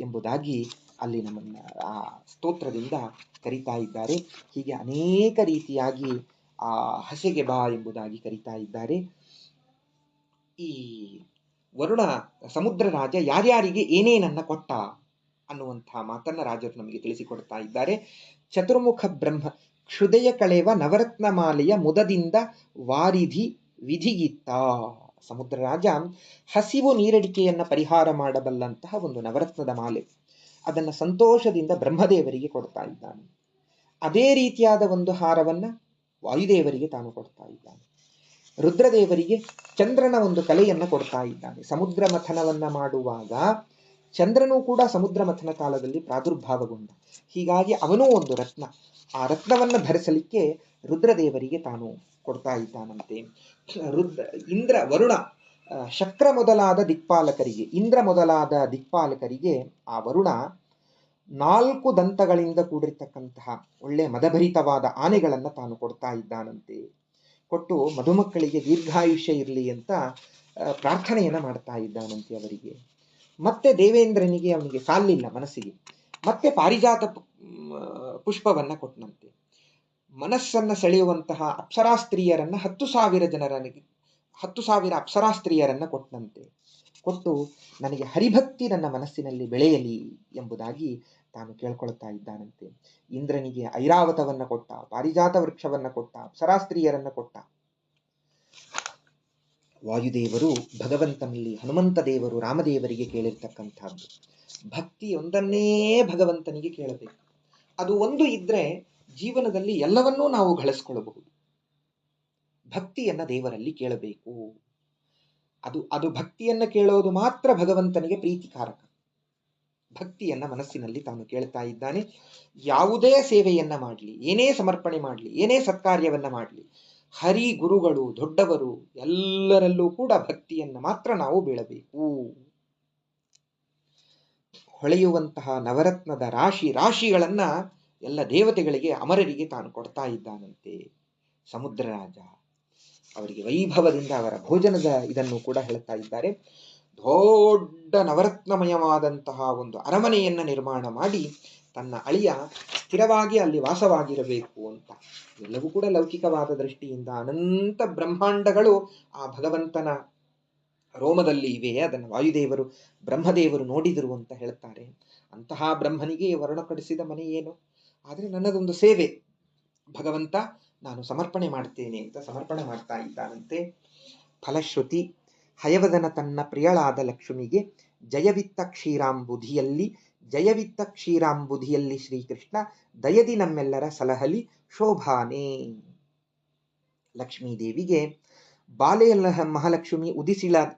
ಎಂಬುದಾಗಿ ಅಲ್ಲಿ ನಮ್ಮನ್ನ ಆ ಸ್ತೋತ್ರದಿಂದ ಕರೀತಾ ಇದ್ದಾರೆ. ಹೀಗೆ ಅನೇಕ ರೀತಿಯಾಗಿ ಆ ಹಸೆಗೆ ಬಾ ಎಂಬುದಾಗಿ ಕರೀತಾ ಇದ್ದಾರೆ. ಈ ವರುಣ ಸಮುದ್ರ ರಾಜ ಯಾರ್ಯಾರಿಗೆ ಏನೇನನ್ನ ಕೊಟ್ಟ ಅನ್ನುವಂತಹ ಮಾತನ್ನ ರಾಜರು ನಮಗೆ ತಿಳಿಸಿಕೊಡ್ತಾ ಇದ್ದಾರೆ. ಚತುರ್ಮುಖ ಬ್ರಹ್ಮ ಕ್ಷುದಯ ಕಳೆವ ನವರತ್ನ ಮಾಲೆಯ ಮುದದಿಂದ ವಾರಿಧಿ ವಿಧಿಗಿತ್ತ. ಸಮುದ್ರ ರಾಜ ಹಸಿವು ನೀರಡಿಕೆಯನ್ನ ಪರಿಹಾರ ಮಾಡಬಲ್ಲಂತಹ ಒಂದು ನವರತ್ನದ ಮಾಲೆ, ಅದನ್ನ ಸಂತೋಷದಿಂದ ಬ್ರಹ್ಮದೇವರಿಗೆ ಕೊಡ್ತಾ ಇದ್ದಾನೆ. ಅದೇ ರೀತಿಯಾದ ಒಂದು ಹಾರವನ್ನ ವಾಯುದೇವರಿಗೆ ತಾನು ಕೊಡ್ತಾ ಇದ್ದಾನೆ. ರುದ್ರದೇವರಿಗೆ ಚಂದ್ರನ ಒಂದು ಕಲೆಯನ್ನ ಕೊಡ್ತಾ ಇದ್ದಾನೆ. ಸಮುದ್ರ ಮಥನವನ್ನ ಮಾಡುವಾಗ ಚಂದ್ರನೂ ಕೂಡ ಸಮುದ್ರ ಮಥನ ಕಾಲದಲ್ಲಿ ಪ್ರಾದುರ್ಭಾವಗೊಂಡ, ಹೀಗಾಗಿ ಅವನೂ ಒಂದು ರತ್ನ, ಆ ರತ್ನವನ್ನ ಧರಿಸಲಿಕ್ಕೆ ರುದ್ರದೇವರಿಗೆ ತಾನು ಕೊಡ್ತಾ ಇದ್ದಾನಂತೆ. ಇಂದ್ರ ವರುಣ ಶಕ್ರ ಮೊದಲಾದ ದಿಕ್ಪಾಲಕರಿಗೆ, ಇಂದ್ರ ಮೊದಲಾದ ದಿಕ್ಪಾಲಕರಿಗೆ ಆ ವರುಣ 4 ದಂತಗಳಿಂದ ಕೂಡಿರ್ತಕ್ಕಂತಹ ಒಳ್ಳೆ ಮದಭರಿತವಾದ ಆನೆಗಳನ್ನ ತಾನು ಕೊಡ್ತಾ ಇದ್ದಾನಂತೆ. ಕೊಟ್ಟು ಮಧುಮಕ್ಕಳಿಗೆ ದೀರ್ಘಾಯುಷ್ಯ ಇರಲಿ ಅಂತ ಪ್ರಾರ್ಥನೆಯನ್ನ ಮಾಡ್ತಾ ಇದ್ದಾನಂತೆ ಅವರಿಗೆ. ಮತ್ತೆ ದೇವೇಂದ್ರನಿಗೆ ಅವನಿಗೆ ಸಾಲಿಲ್ಲ ಮನಸ್ಸಿಗೆ, ಮತ್ತೆ ಪಾರಿಜಾತ ಪುಷ್ಪವನ್ನ ಕೊಟ್ಟನಂತೆ. ಮನಸ್ಸನ್ನ ಸೆಳೆಯುವಂತಹ ಅಪ್ಸರಾಸ್ತ್ರೀಯರನ್ನ 10,000 ಅಪ್ಸರಾಸ್ತ್ರೀಯರನ್ನ ಕೊಟ್ಟನಂತೆ. ಕೊಟ್ಟು ನನಗೆ ಹರಿಭಕ್ತಿ ನನ್ನ ಮನಸ್ಸಿನಲ್ಲಿ ಬೆಳೆಯಲಿ ಎಂಬುದಾಗಿ ತಾನು ಕೇಳ್ಕೊಳ್ತಾ ಇದ್ದಾನಂತೆ. ಇಂದ್ರನಿಗೆ ಐರಾವತವನ್ನ ಕೊಟ್ಟ, ಪಾರಿಜಾತ ವೃಕ್ಷವನ್ನ ಕೊಟ್ಟ, ಅಪ್ಸರಾಸ್ತ್ರೀಯರನ್ನ ಕೊಟ್ಟ. ವಾಯುದೇವರು ಭಗವಂತನಲ್ಲಿ, ಹನುಮಂತ ದೇವರು ರಾಮದೇವರಿಗೆ ಕೇಳಿರ್ತಕ್ಕಂಥದ್ದು ಭಕ್ತಿಯೊಂದನ್ನೇ ಭಗವಂತನಿಗೆ ಕೇಳಬೇಕು. ಅದು ಒಂದು ಇದ್ರೆ ಜೀವನದಲ್ಲಿ ಎಲ್ಲವನ್ನೂ ನಾವು ಗಳಿಸ್ಕೊಳ್ಳಬಹುದು. ಭಕ್ತಿಯನ್ನ ದೇವರಲ್ಲಿ ಕೇಳಬೇಕು. ಅದು ಭಕ್ತಿಯನ್ನ ಕೇಳೋದು ಮಾತ್ರ ಭಗವಂತನಿಗೆ ಪ್ರೀತಿಕಾರಕ. ಭಕ್ತಿಯನ್ನ ಮನಸ್ಸಿನಲ್ಲಿ ತಾನು ಕೇಳ್ತಾ ಇದ್ದಾನೆ. ಯಾವುದೇ ಸೇವೆಯನ್ನ ಮಾಡಲಿ, ಏನೇ ಸಮರ್ಪಣೆ ಮಾಡಲಿ, ಏನೇ ಸತ್ಕಾರ್ಯವನ್ನ ಮಾಡಲಿ, ಹರಿ ಗುರುಗಳು ದೊಡ್ಡವರು ಎಲ್ಲರಲ್ಲೂ ಕೂಡ ಭಕ್ತಿಯನ್ನ ಮಾತ್ರ ನಾವು ಬೀಳಬೇಕು. ಹೊಳೆಯುವಂತಹ ನವರತ್ನದ ರಾಶಿಗಳನ್ನ ಎಲ್ಲ ದೇವತೆಗಳಿಗೆ, ಅಮರರಿಗೆ ತಾನು ಕೊಡ್ತಾ ಇದ್ದಾನಂತೆ ಸಮುದ್ರ ರಾಜ. ಅವರಿಗೆ ವೈಭವದಿಂದ ಅವರ ಭೋಜನದ ಇದನ್ನು ಕೂಡ ಹೇಳ್ತಾ ಇದ್ದಾರೆ. ದೊಡ್ಡ ನವರತ್ನಮಯವಾದಂತಹ ಒಂದು ಅರಮನೆಯನ್ನ ನಿರ್ಮಾಣ ಮಾಡಿ ತನ್ನ ಅಳಿಯ ಸ್ಥಿರವಾಗಿ ಅಲ್ಲಿ ವಾಸವಾಗಿರಬೇಕು ಅಂತ. ಎಲ್ಲವೂ ಕೂಡ ಲೌಕಿಕವಾದ ದೃಷ್ಟಿಯಿಂದ ಅನಂತ ಬ್ರಹ್ಮಾಂಡಗಳು ಆ ಭಗವಂತನ ರೋಮದಲ್ಲಿ ಇವೆ. ಅದನ್ನು ವಾಯುದೇವರು ಬ್ರಹ್ಮದೇವರು ನೋಡಿದರು ಅಂತ ಹೇಳ್ತಾರೆ. ಅಂತಹ ಬ್ರಹ್ಮನಿಗೆ ವರುಣ ಕಡಿಸಿದ ಮನೆ ಏನು? ಆದರೆ ನನ್ನದೊಂದು ಸೇವೆ ಭಗವಂತ ನಾನು ಸಮರ್ಪಣೆ ಮಾಡ್ತೇನೆ ಅಂತ ಸಮರ್ಪಣೆ ಮಾಡ್ತಾ ಇದ್ದಾನಂತೆ. ಫಲಶ್ರುತಿ ಹಯವದನ ತನ್ನ ಪ್ರಿಯಳಾದ ಲಕ್ಷ್ಮಿಗೆ ಜಯವಿತ್ತ ಕ್ಷೀರಾಂಬುಧಿಯಲ್ಲಿ ಶ್ರೀಕೃಷ್ಣ ದಯದಿ ನಮ್ಮೆಲ್ಲರ ಸಲಹಲಿ ಶೋಭಾನೆ. ಲಕ್ಷ್ಮೀದೇವಿಗೆ ಬಾಲೆಯಲ್ಲ ಮಹಾಲಕ್ಷ್ಮಿ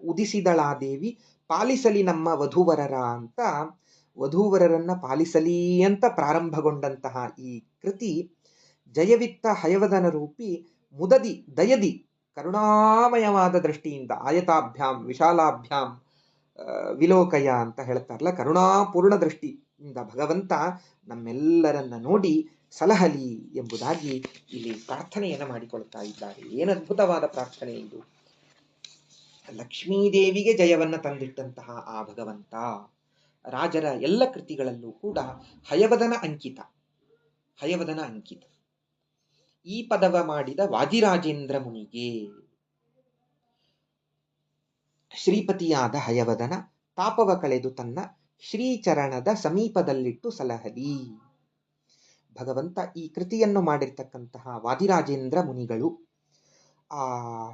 ಉದಿಸಿದಳಾದೇವಿ ಪಾಲಿಸಲಿ ನಮ್ಮ ವಧೂವರರ ಅಂತ, ವಧೂವರರನ್ನ ಪಾಲಿಸಲಿ ಅಂತ ಪ್ರಾರಂಭಗೊಂಡಂತಹ ಈ ಕೃತಿ ಜಯವಿತ್ತ ಹಯವದನ ರೂಪಿ ಮುದದಿ ದಯದಿ ಕರುಣಾಮಯವಾದ ದೃಷ್ಟಿಯಿಂದ ಆಯತಾಭ್ಯಾಂ ವಿಶಾಲಾಭ್ಯಾಂ ವಿಲೋಕಯ ಅಂತ ಹೇಳ್ತಾರಲ್ಲ, ಕರುಣಾಪೂರ್ಣ ದೃಷ್ಟಿಯಿಂದ ಭಗವಂತ ನಮ್ಮೆಲ್ಲರನ್ನ ನೋಡಿ ಸಲಹಲಿ ಎಂಬುದಾಗಿ ಇಲ್ಲಿ ಪ್ರಾರ್ಥನೆಯನ್ನ ಮಾಡಿಕೊಳ್ತಾ ಇದ್ದಾರೆ. ಏನದ್ಭುತವಾದ ಪ್ರಾರ್ಥನೆ ಇದು! ಲಕ್ಷ್ಮೀದೇವಿಗೆ ಜಯವನ್ನ ತಂದಿಟ್ಟಂತಹ ಆ ಭಗವಂತ ರಾಜರ ಎಲ್ಲ ಕೃತಿಗಳಲ್ಲೂ ಕೂಡ ಹಯವದನ ಅಂಕಿತ. ಈ ಪದವ ಮಾಡಿದ ವಾದಿರಾಜೇಂದ್ರ ಮುನಿಗೆ ಶ್ರೀಪತಿಯಾದ ಹಯವದನ ತಾಪವ ಕಳೆದು ತನ್ನ ಶ್ರೀಚರಣದ ಸಮೀಪದಲ್ಲಿಟ್ಟು ಸಲಹಲಿ. ಭಗವಂತ ಈ ಕೃತಿಯನ್ನು ಮಾಡಿರ್ತಕ್ಕಂತಹ ವಾದಿರಾಜೇಂದ್ರ ಮುನಿಗಳು ಆ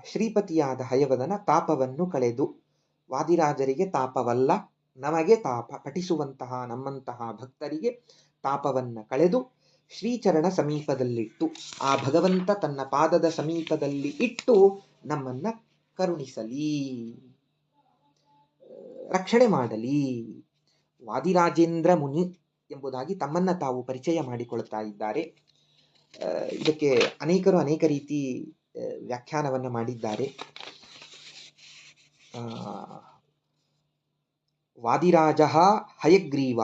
ಶ್ರೀಪತಿಯಾದ ಹಯವದನ ತಾಪವನ್ನು ಕಳೆದು, ವಾದಿರಾಜರಿಗೆ ತಾಪವಲ್ಲ ನಮಗೆ ತಾಪ, ಪಠಿಸುವಂತಹ ನಮ್ಮಂತಹ ಭಕ್ತರಿಗೆ ತಾಪವನ್ನ ಕಳೆದು ಶ್ರೀಚರಣ ಸಮೀಪದಲ್ಲಿಟ್ಟು, ಆ ಭಗವಂತ ತನ್ನ ಪಾದದ ಸಮೀಪದಲ್ಲಿ ಇಟ್ಟು ನಮ್ಮನ್ನ ಕರುಣಿಸಲಿ, ರಕ್ಷಣೆ ಮಾಡಲಿ. ವಾದಿರಾಜೇಂದ್ರ ಮುನಿ ಎಂಬುದಾಗಿ ತಮ್ಮನ್ನ ತಾವು ಪರಿಚಯ ಮಾಡಿಕೊಳ್ತಾ ಇದ್ದಾರೆ. ಇದಕ್ಕೆ ಅನೇಕರು ಅನೇಕ ರೀತಿ ವ್ಯಾಖ್ಯಾನವನ್ನು ಮಾಡಿದ್ದಾರೆ. ವಾದಿರಾಜ ಹಯಗ್ರೀವ,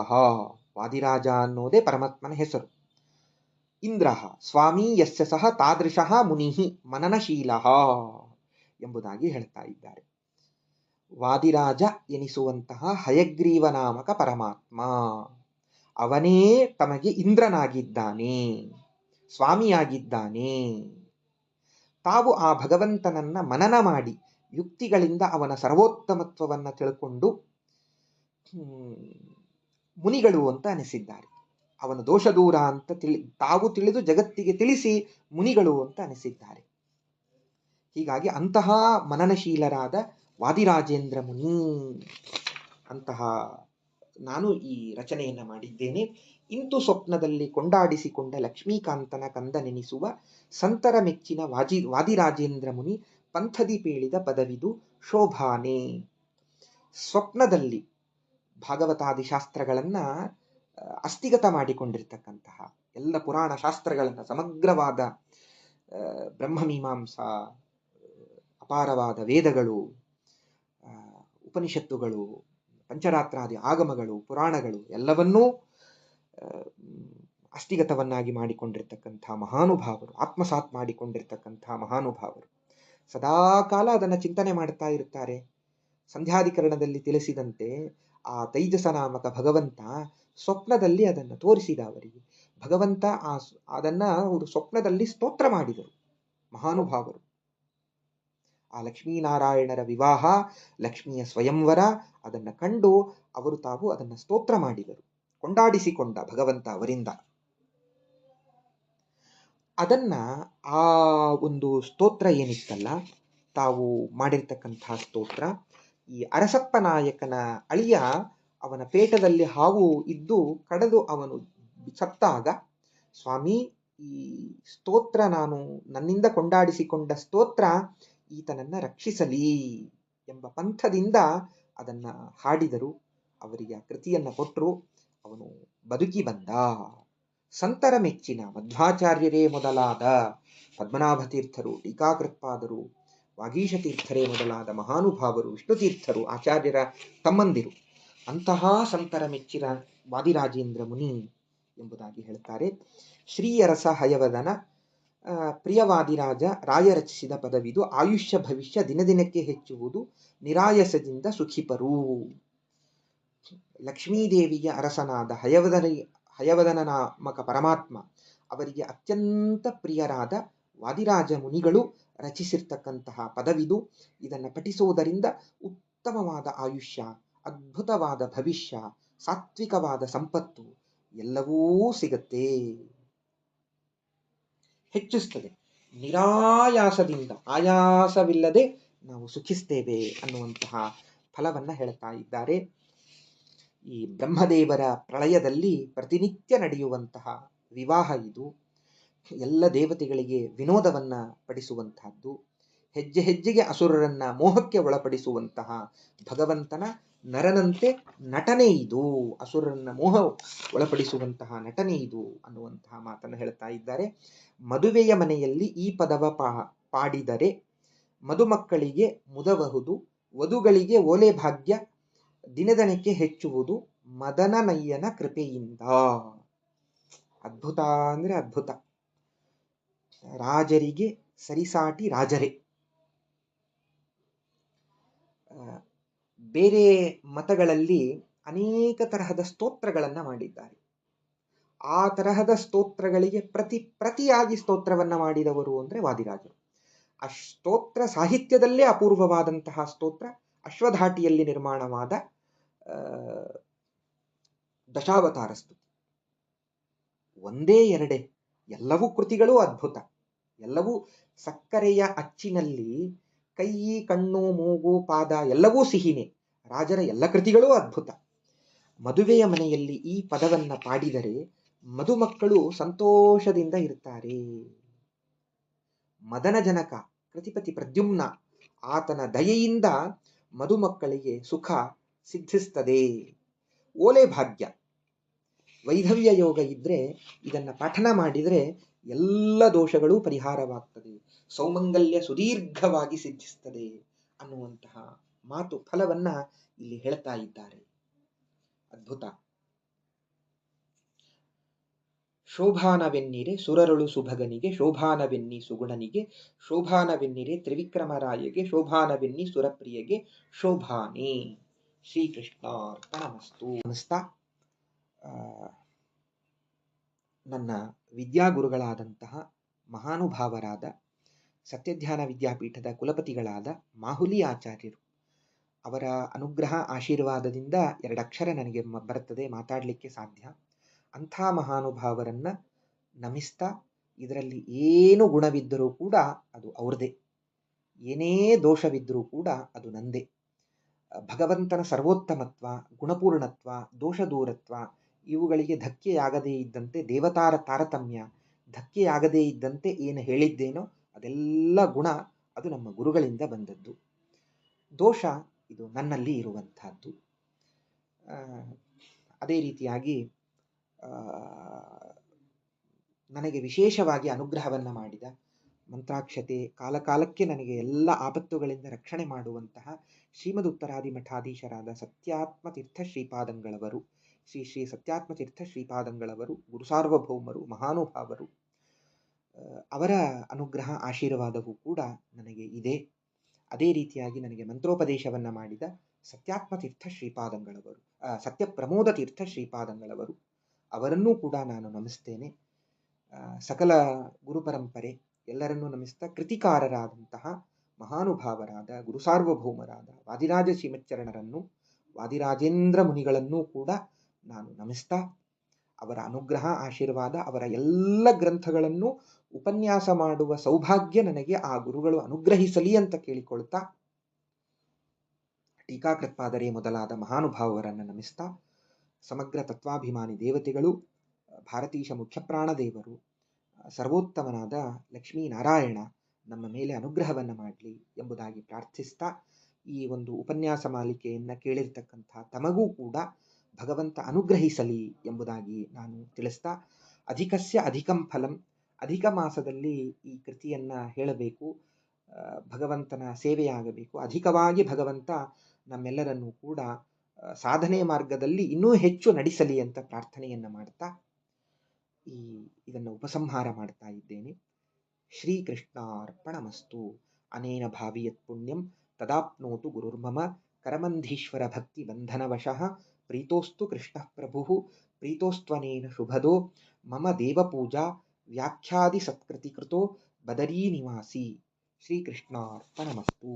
ವಾದಿರಾಜ ಅನ್ನೋದೇ ಪರಮಾತ್ಮನ ಹೆಸರು. ಇಂದ್ರ ಸ್ವಾಮಿ ಯಸ್ಯ ಸಹ ತಾದೃಶಃ ಮುನಿ ಮನನಶೀಲ ಎಂಬುದಾಗಿ ಹೇಳ್ತಾ ಇದ್ದಾರೆ. ವಾದಿರಾಜ ಎನಿಸುವಂತಹ ಹಯಗ್ರೀವ ನಾಮಕ ಪರಮಾತ್ಮ ಅವನೇ ತಮಗೆ ಇಂದ್ರನಾಗಿದ್ದಾನೆ, ಸ್ವಾಮಿಯಾಗಿದ್ದಾನೆ. ತಾವು ಆ ಭಗವಂತನನ್ನ ಮನನ ಮಾಡಿ ಯುಕ್ತಿಗಳಿಂದ ಅವನ ಸರ್ವೋತ್ತಮತ್ವವನ್ನು ತಿಳ್ಕೊಂಡು ಮುನಿಗಳು ಅಂತ ಅನಿಸಿದ್ದಾರೆ. ಅವನ ದೋಷ ದೂರ ಅಂತ ತಾವು ತಿಳಿದು ಜಗತ್ತಿಗೆ ತಿಳಿಸಿ ಮುನಿಗಳು ಅಂತ ಅನಿಸಿದ್ದಾರೆ. ಹೀಗಾಗಿ ಅಂತಹ ಮನನಶೀಲರಾದ ವಾದಿರಾಜೇಂದ್ರ ಮುನಿ ಅಂತಹ ನಾನು ಈ ರಚನೆಯನ್ನು ಮಾಡಿದ್ದೇನೆ. ಇಂತು ಸ್ವಪ್ನದಲ್ಲಿ ಕೊಂಡಾಡಿಸಿಕೊಂಡ ಲಕ್ಷ್ಮೀಕಾಂತನ ಕಂದನೆನಿಸುವ ಸಂತರ ಮೆಚ್ಚಿನ ವಾದಿರಾಜೇಂದ್ರ ಮುನಿ ಪಂಥದಿ ಪೇಳಿದ ಪದವಿದು ಶೋಭಾನೆ. ಸ್ವಪ್ನದಲ್ಲಿ ಭಾಗವತಾದಿ ಶಾಸ್ತ್ರಗಳನ್ನು ಅಸ್ಥಿಗತ ಮಾಡಿಕೊಂಡಿರ್ತಕ್ಕಂತಹ ಎಲ್ಲ ಪುರಾಣ ಶಾಸ್ತ್ರಗಳನ್ನು, ಸಮಗ್ರವಾದ ಬ್ರಹ್ಮಮೀಮಾಂಸಾ, ಅಪಾರವಾದ ವೇದಗಳು, ಉಪನಿಷತ್ತುಗಳು, ಪಂಚರಾತ್ರಾದಿ ಆಗಮಗಳು, ಪುರಾಣಗಳು ಎಲ್ಲವನ್ನೂ ಅಸ್ಥಿಗತವನ್ನಾಗಿ ಮಾಡಿಕೊಂಡಿರ್ತಕ್ಕಂಥ ಮಹಾನುಭಾವರು, ಆತ್ಮಸಾತ್ ಮಾಡಿಕೊಂಡಿರ್ತಕ್ಕಂಥ ಮಹಾನುಭಾವರು ಸದಾಕಾಲ ಅದನ್ನು ಚಿಂತನೆ ಮಾಡ್ತಾ ಇರ್ತಾರೆ. ಸಂಧ್ಯಾಧಿಕರಣದಲ್ಲಿ ತಿಳಿಸಿದಂತೆ ಆ ತೈಜಸ ನಾಮಕ ಭಗವಂತ ಸ್ವಪ್ನದಲ್ಲಿ ಅದನ್ನು ತೋರಿಸಿದ ಅವರಿಗೆ. ಭಗವಂತ ಅದನ್ನು ಅವರು ಸ್ವಪ್ನದಲ್ಲಿ ಸ್ತೋತ್ರ ಮಾಡಿದರು ಮಹಾನುಭಾವರು. ಆ ಲಕ್ಷ್ಮೀನಾರಾಯಣರ ವಿವಾಹ, ಲಕ್ಷ್ಮಿಯ ಸ್ವಯಂವರ ಅದನ್ನು ಕಂಡು ಅವರು ತಾವು ಅದನ್ನು ಸ್ತೋತ್ರ ಮಾಡಿದರು. ಕೊಂಡಾಡಿಸಿಕೊಂಡ ಭಗವಂತ ಅವರಿಂದ. ಅದನ್ನ ಆ ಒಂದು ಸ್ತೋತ್ರ ಏನಿತ್ತಲ್ಲ, ತಾವು ಮಾಡಿರ್ತಕ್ಕಂತಹ ಸ್ತೋತ್ರ, ಈ ಅರಸಪ್ಪ ನಾಯಕನ ಅಳಿಯ ಅವನ ಪೇಟದಲ್ಲಿ ಹಾವು ಇದ್ದು ಕಡಿದು ಅವನು ಸತ್ತಾಗ, ಸ್ವಾಮಿ ಈ ಸ್ತೋತ್ರ ನಾನು ನನ್ನಿಂದ ಕೊಂಡಾಡಿಸಿಕೊಂಡ ಸ್ತೋತ್ರ ಈತನನ್ನ ರಕ್ಷಿಸಲಿ ಎಂಬ ಪಂಥದಿಂದ ಅದನ್ನ ಹಾಡಿದರು. ಅವರಿಗೆ ಆ ಕೃತಿಯನ್ನ ಕೊಟ್ಟರು. ಅವನು ಬದುಕಿ ಬಂದ. ಸಂತರ ಮೆಚ್ಚಿನ ಮಧ್ವಾಚಾರ್ಯರೇ ಮೊದಲಾದ ಪದ್ಮನಾಭ ತೀರ್ಥರು, ಟೀಕಾಕೃತ್ಪಾದರು, ವಾಗೀಶ ತೀರ್ಥರೇ ಮೊದಲಾದ ಮಹಾನುಭಾವರು, ವಿಷ್ಣು ತೀರ್ಥರು, ಆಚಾರ್ಯರ ತಮ್ಮಂದಿರು, ಅಂತಹ ಸಂತರ ಮೆಚ್ಚಿನ ವಾದಿರಾಜೇಂದ್ರ ಮುನಿ ಎಂಬುದಾಗಿ ಹೇಳ್ತಾರೆ. ಶ್ರೀಯರಸ ಹಯವದನ ಪ್ರಿಯವಾದಿರಾಜ ರಾಯ ರಚಿಸಿದ ಪದವಿದು ಆಯುಷ್ಯ ಭವಿಷ್ಯ ದಿನದಿನಕ್ಕೆ ಹೆಚ್ಚುವುದು ನಿರಾಯಸದಿಂದ ಸುಖಿಪರು. ಲಕ್ಷ್ಮೀದೇವಿಯ ಅರಸನಾದ ಹಯವದನ ನಾಮಕ ಪರಮಾತ್ಮ ಅವರಿಗೆ ಅತ್ಯಂತ ಪ್ರಿಯರಾದ ವಾದಿರಾಜ ಮುನಿಗಳು ರಚಿಸಿರ್ತಕ್ಕಂತಹ ಪದವಿದು. ಇದನ್ನು ಪಠಿಸುವುದರಿಂದ ಉತ್ತಮವಾದ ಆಯುಷ್ಯ, ಅದ್ಭುತವಾದ ಭವಿಷ್ಯ, ಸಾತ್ವಿಕವಾದ ಸಂಪತ್ತು ಎಲ್ಲವೂ ಸಿಗತ್ತೆ, ಹೆಚ್ಚಿಸ್ತದೆ. ನಿರಾಯಾಸದಿಂದ, ಆಯಾಸವಿಲ್ಲದೆ ನಾವು ಸುಖಿಸ್ತೇವೆ ಅನ್ನುವಂತಹ ಫಲವನ್ನ ಹೇಳ್ತಾ ಇದ್ದಾರೆ. ಈ ಬ್ರಹ್ಮದೇವರ ಪ್ರಳಯದಲ್ಲಿ ಪ್ರತಿನಿತ್ಯ ನಡೆಯುವಂತಹ ವಿವಾಹ ಇದು. ಎಲ್ಲ ದೇವತೆಗಳಿಗೆ ವಿನೋದವನ್ನ ಪಡಿಸುವಂತಹದ್ದು, ಹೆಜ್ಜೆ ಹೆಜ್ಜೆಗೆ ಅಸುರರನ್ನ ಮೋಹಕ್ಕೆ ಒಳಪಡಿಸುವಂತಹ ಭಗವಂತನ ನರನಂತೆ ನಟನೆ ಇದು, ಅಸುರರನ್ನ ಮೋಹ ಒಳಪಡಿಸುವಂತಹ ನಟನೆ ಇದು ಅನ್ನುವಂತಹ ಮಾತನ್ನು ಹೇಳ್ತಾ ಇದ್ದಾರೆ. ಮದುವೆಯ ಮನೆಯಲ್ಲಿ ಈ ಪದವ ಪಾಡಿದರೆ ಮದುಮಕ್ಕಳಿಗೆ ಮುದಬಹುದು, ವಧುಗಳಿಗೆ ಓಲೆ ಭಾಗ್ಯ ದಿನದನಕ್ಕೆ ಹೆಚ್ಚುವುದು ಮದನನಯ್ಯನ ಕೃಪೆಯಿಂದ. ಅದ್ಭುತ ಅಂದ್ರೆ ಅದ್ಭುತ. ರಾಜರಿಗೆ ಸರಿಸಾಟಿ ರಾಜರೇ. ಬೇರೆ ಮತಗಳಲ್ಲಿ ಅನೇಕ ತರಹದ ಸ್ತೋತ್ರಗಳನ್ನ ಮಾಡಿದ್ದಾರೆ. ಆ ತರಹದ ಸ್ತೋತ್ರಗಳಿಗೆ ಪ್ರತಿಯಾಗಿ ಸ್ತೋತ್ರವನ್ನ ಮಾಡಿದವರು ಅಂದ್ರೆ ವಾದಿರಾಜರು. ಆ ಸ್ತೋತ್ರ ಸಾಹಿತ್ಯದಲ್ಲೇ ಅಪೂರ್ವವಾದಂತಹ ಸ್ತೋತ್ರ ಅಶ್ವಧಾಟಿಯಲ್ಲಿ ನಿರ್ಮಾಣವಾದ ದಶಾವತಾರ ಸ್ತುತಿ. ಒಂದೇ ಎರಡೇ, ಎಲ್ಲವೂ ಕೃತಿಗಳೂ ಅದ್ಭುತ. ಎಲ್ಲವೂ ಸಕ್ಕರೆಯ ಅಚ್ಚಿನಲ್ಲಿ ಕೈ, ಕಣ್ಣು, ಮೂಗು, ಪಾದ ಎಲ್ಲವೂ ಸಿಹಿನೇ. ರಾಜರ ಎಲ್ಲ ಕೃತಿಗಳೂ ಅದ್ಭುತ. ಮದುವೆಯ ಮನೆಯಲ್ಲಿ ಈ ಪದವನ್ನ ಪಾಡಿದರೆ ಮದುಮಕ್ಕಳು ಸಂತೋಷದಿಂದ ಇರ್ತಾರೆ. ಮದನ ಜನಕ ಕೃತಿಪತಿ ಪ್ರದ್ಯುಮ್ನ, ಆತನ ದಯೆಯಿಂದ ಮದುಮಕ್ಕಳಿಗೆ ಸುಖ ಸಿದ್ಧಿಸ್ತದೆ. ಓಲೆ ಭಾಗ್ಯ, ವೈಧವ್ಯ ಯೋಗ ಇದ್ರೆ ಇದನ್ನ ಪಠನ ಮಾಡಿದರೆ ಎಲ್ಲ ದೋಷಗಳೂ ಪರಿಹಾರವಾಗ್ತದೆ, ಸೌಮಂಗಲ್ಯ ಸುದೀರ್ಘವಾಗಿ ಸಿದ್ಧಿಸ್ತದೆ ಅನ್ನುವಂತಹ ಮಾತು ಫಲವನ್ನ ಇಲ್ಲಿ ಹೇಳ್ತಾ ಇದ್ದಾರೆ. ಅದ್ಭುತ. ಶೋಭಾನವೆನ್ನಿರೆ ಸುರರುಳು ಸುಭಗನಿಗೆ, ಶೋಭಾನವೆನ್ನಿ ಸುಗುಣನಿಗೆ, ಶೋಭಾನವೆನ್ನಿರೆ ತ್ರಿವಿಕ್ರಮರಾಯಗೆ, ಶೋಭಾನವೆನ್ನಿ ಸುರಪ್ರಿಯಗೆ, ಶೋಭಾನಿ. ಶ್ರೀಕೃಷ್ಣಾರ್ಪಣಮಸ್ತು. ಅನಿಸ್ತಾ ನನ್ನ ವಿದ್ಯಾಗುರುಗಳಾದಂತಹ ಮಹಾನುಭಾವರಾದ ಸತ್ಯಧ್ಯಾನ ವಿದ್ಯಾಪೀಠದ ಕುಲಪತಿಗಳಾದ ಮಾಹುಲಿ ಆಚಾರ್ಯರು. ಅವರ ಅನುಗ್ರಹ ಆಶೀರ್ವಾದದಿಂದ ಎರಡಕ್ಷರ ನನಗೆ ಬರುತ್ತದೆ, ಮಾತಾಡಲಿಕ್ಕೆ ಸಾಧ್ಯ. ಅಂಥ ಮಹಾನುಭಾವರನ್ನ ನಮಿಸ್ತಾ, ಇದರಲ್ಲಿ ಏನು ಗುಣವಿದ್ದರೂ ಕೂಡ ಅದು ಅವ್ರದೇ, ಏನೇ ದೋಷವಿದ್ದರೂ ಕೂಡ ಅದು ನಂದೇ. ಭಗವಂತನ ಸರ್ವೋತ್ತಮತ್ವ, ಗುಣಪೂರ್ಣತ್ವ, ದೋಷ ದೂರತ್ವ ಇವುಗಳಿಗೆ ಧಕ್ಕೆಯಾಗದೇ ಇದ್ದಂತೆ, ದೇವತಾರ ತಾರತಮ್ಯ ಧಕ್ಕೆಯಾಗದೇ ಇದ್ದಂತೆ ಏನು ಹೇಳಿದ್ದೇನೋ ಅದೆಲ್ಲ ಗುಣ ಅದು ನಮ್ಮ ಗುರುಗಳಿಂದ ಬಂದದ್ದು. ದೋಷ ಇದು ನನ್ನಲ್ಲಿ ಇರುವಂತಹದ್ದು. ಅದೇ ರೀತಿಯಾಗಿ ನನಗೆ ವಿಶೇಷವಾಗಿ ಅನುಗ್ರಹವನ್ನು ಮಾಡಿದ, ಮಂತ್ರಾಕ್ಷತೆ ಕಾಲಕಾಲಕ್ಕೆ ನನಗೆ ಎಲ್ಲ ಆಪತ್ತುಗಳಿಂದ ರಕ್ಷಣೆ ಮಾಡುವಂತಹ ಶ್ರೀಮದ್ ಉತ್ತರಾದಿ ಮಠಾಧೀಶರಾದ ಸತ್ಯಾತ್ಮತೀರ್ಥ ಶ್ರೀಪಾದಂಗಳವರು, ಶ್ರೀ ಶ್ರೀ ಸತ್ಯಾತ್ಮತೀರ್ಥ ಶ್ರೀಪಾದಂಗಳವರು ಗುರು ಸಾರ್ವಭೌಮರು, ಮಹಾನುಭಾವರು. ಅವರ ಅನುಗ್ರಹ ಆಶೀರ್ವಾದವೂ ಕೂಡ ನನಗೆ ಇದೆ. ಅದೇ ರೀತಿಯಾಗಿ ನನಗೆ ಮಂತ್ರೋಪದೇಶವನ್ನು ಮಾಡಿದ ಸತ್ಯಾತ್ಮತೀರ್ಥ ಶ್ರೀಪಾದಂಗಳವರು, ಸತ್ಯಪ್ರಮೋದ ತೀರ್ಥ ಶ್ರೀಪಾದಂಗಳವರು, ಅವರನ್ನೂ ಕೂಡ ನಾನು ನಮಿಸ್ತೇನೆ. ಸಕಲ ಗುರುಪರಂಪರೆ ಎಲ್ಲರನ್ನೂ ನಮಿಸ್ತಾ, ಕೃತಿಕಾರರಾದಂತಹ ಮಹಾನುಭಾವರಾದ ಗುರು ಸಾರ್ವಭೌಮರಾದ ವಾದಿರಾಜ ಶ್ರೀಮಚ್ಚರಣರನ್ನು, ವಾದಿರಾಜೇಂದ್ರ ಮುನಿಗಳನ್ನೂ ಕೂಡ ನಾನು ನಮಿಸ್ತಾ, ಅವರ ಅನುಗ್ರಹ ಆಶೀರ್ವಾದ, ಅವರ ಎಲ್ಲ ಗ್ರಂಥಗಳನ್ನು ಉಪನ್ಯಾಸ ಮಾಡುವ ಸೌಭಾಗ್ಯ ನನಗೆ ಆ ಗುರುಗಳು ಅನುಗ್ರಹಿಸಲಿ ಅಂತ ಕೇಳಿಕೊಳ್ತಾ, ಟೀಕಾಕೃತ್ಪಾದರೇ ಮೊದಲಾದ ಮಹಾನುಭಾವರನ್ನು ನಮಿಸ್ತಾ, ಸಮಗ್ರ ತತ್ವಾಭಿಮಾನಿ ದೇವತೆಗಳು, ಭಾರತೀಶ ಮುಖ್ಯಪ್ರಾಣ ದೇವರು, ಸರ್ವೋತ್ತಮನಾದ ಲಕ್ಷ್ಮೀನಾರಾಯಣ ನಮ್ಮ ಮೇಲೆ ಅನುಗ್ರಹವನ್ನು ಮಾಡಲಿ ಎಂಬುದಾಗಿ ಪ್ರಾರ್ಥಿಸ್ತಾ, ಈ ಒಂದು ಉಪನ್ಯಾಸ ಮಾಲಿಕೆಯನ್ನು ಕೇಳಿರ್ತಕ್ಕಂಥ ತಮಗೂ ಕೂಡ ಭಗವಂತ ಅನುಗ್ರಹಿಸಲಿ ಎಂಬುದಾಗಿ ನಾನು ತಿಳಿಸ್ತಾ, ಅಧಿಕಸ್ಯ ಅಧಿಕಂ ಫಲಂ, ಅಧಿಕ ಮಾಸದಲ್ಲಿ ಈ ಕೃತಿಯನ್ನು ಹೇಳಬೇಕು, ಭಗವಂತನ ಸೇವೆಯಾಗಬೇಕು, ಅಧಿಕವಾಗಿ ಭಗವಂತ ನಮ್ಮೆಲ್ಲರನ್ನೂ ಕೂಡ ಸಾಧನೆ ಮಾರ್ಗದಲ್ಲಿ ಇನ್ನೂ ಹೆಚ್ಚು ನಡೆಸಲಿ ಅಂತ ಪ್ರಾರ್ಥನೆಯನ್ನು ಮಾಡ್ತಾ ಇದನ್ನು ಉಪಸಂಹಾರ ಮಾಡ್ತಾ ಇದ್ದೇನೆ. ಶ್ರೀಕೃಷ್ಣಾರ್ಪಣಮಸ್ತು. ಅನೇನ ಭಾವಿಯತ್ ಪುಣ್ಯಂ ತದಾಪ್ನೋತು ಗುರುರ್ಮಮ ಕರಮಂಧೀಶ್ವರ ಭಕ್ತಿ ಬಂಧನವಶಃ ಪ್ರೀತೋಸ್ತು ಕೃಷ್ಣ ಪ್ರಭು ಪ್ರೀತೋಸ್ತ್ವನೇನ ಶುಭದೋ ಮಮ ದೇವಪೂಜಾ ವ್ಯಾಖ್ಯಾದಿ ಸತ್ಕೃತಿಕೃತೋ ಬದರೀ ನಿವಾಸಿ. ಶ್ರೀಕೃಷ್ಣಾರ್ಪಣಮಸ್ತು.